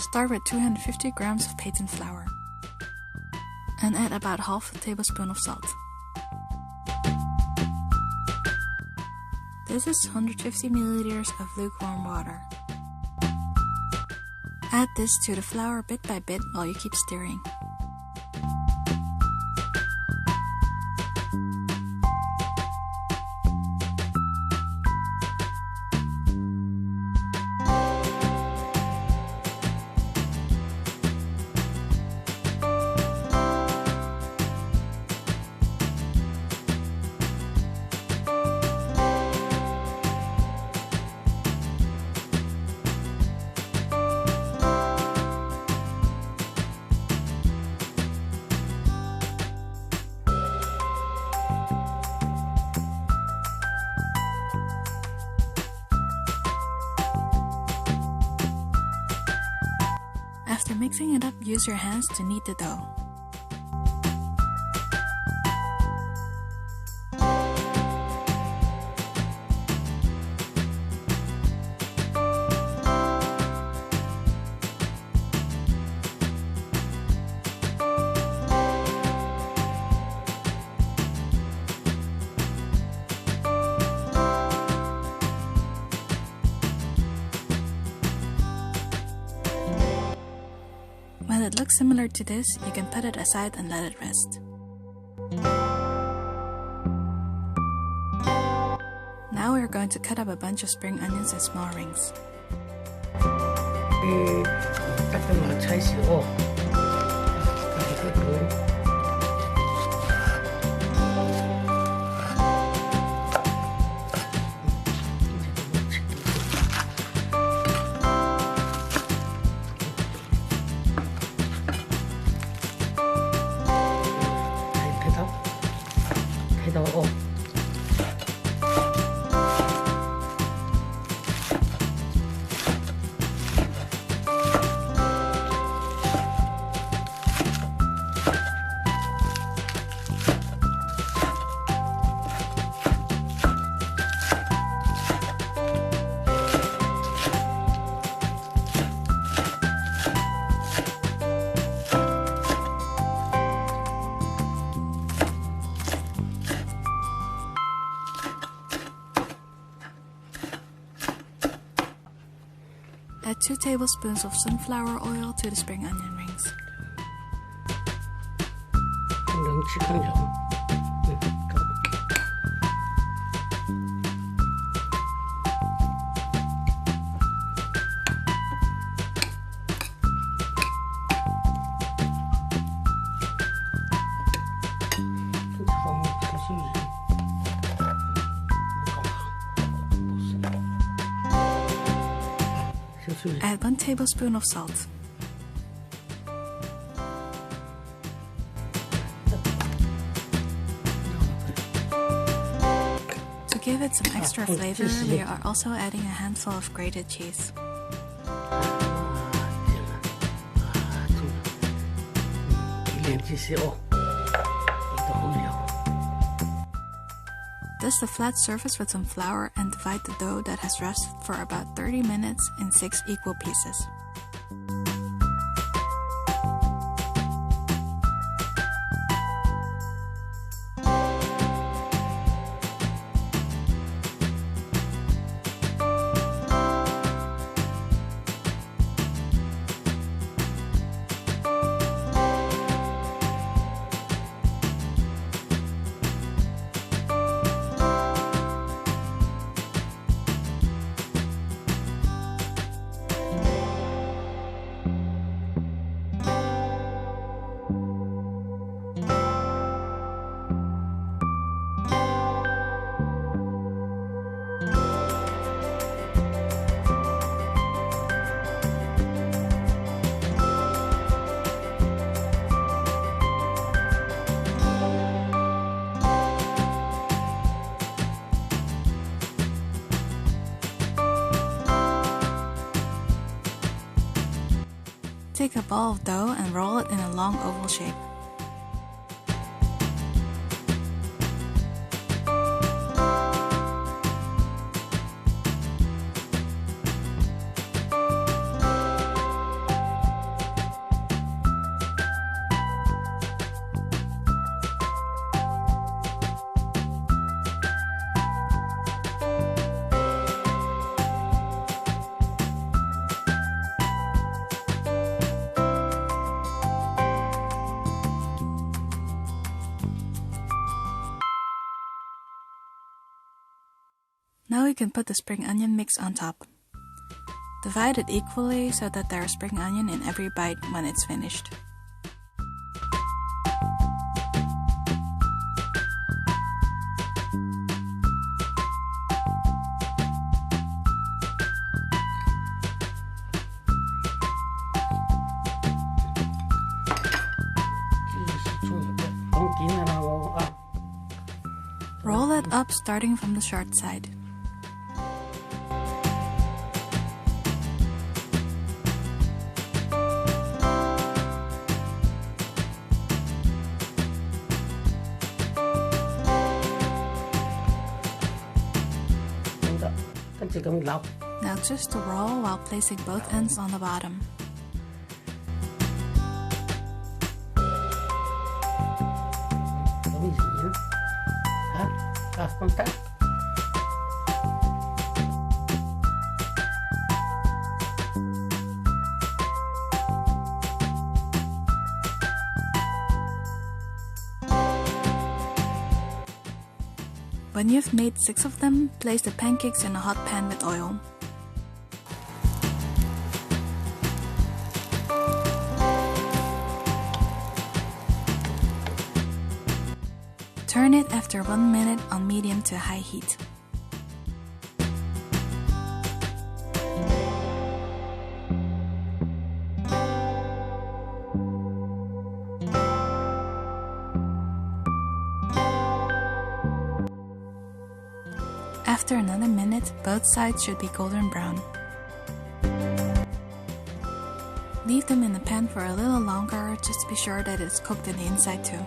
Start with 250 grams of patent flour and add about half a tablespoon of salt. This is 150 milliliters of lukewarm water. Add this to the flour bit by bit while you keep stirring. After mixing it up, use your hands to knead the dough. When it looks similar to this, you can put it aside and let it rest. Now we're going to cut up a bunch of spring onions in small rings. Add 2 tablespoons of sunflower oil to the spring onion rings. Add 1 tablespoon of salt. To give it some extra flavor, we are also adding a handful of grated cheese. Dust the flat surface with some flour and divide the dough that has rested for about 30 minutes in 6 equal pieces. Take a ball of dough and roll it in a long oval shape. Now we can put the spring onion mix on top. Divide it equally so that there is spring onion in every bite when it's finished. Roll it up starting from the short side. Now twist the roll while placing both ends on the bottom. When you've made 6 of them, place the pancakes in a hot pan with oil. Turn it after 1 minute on medium to high heat. After another minute, both sides should be golden brown. Leave them in the pan for a little longer just to be sure that it's cooked in the inside too.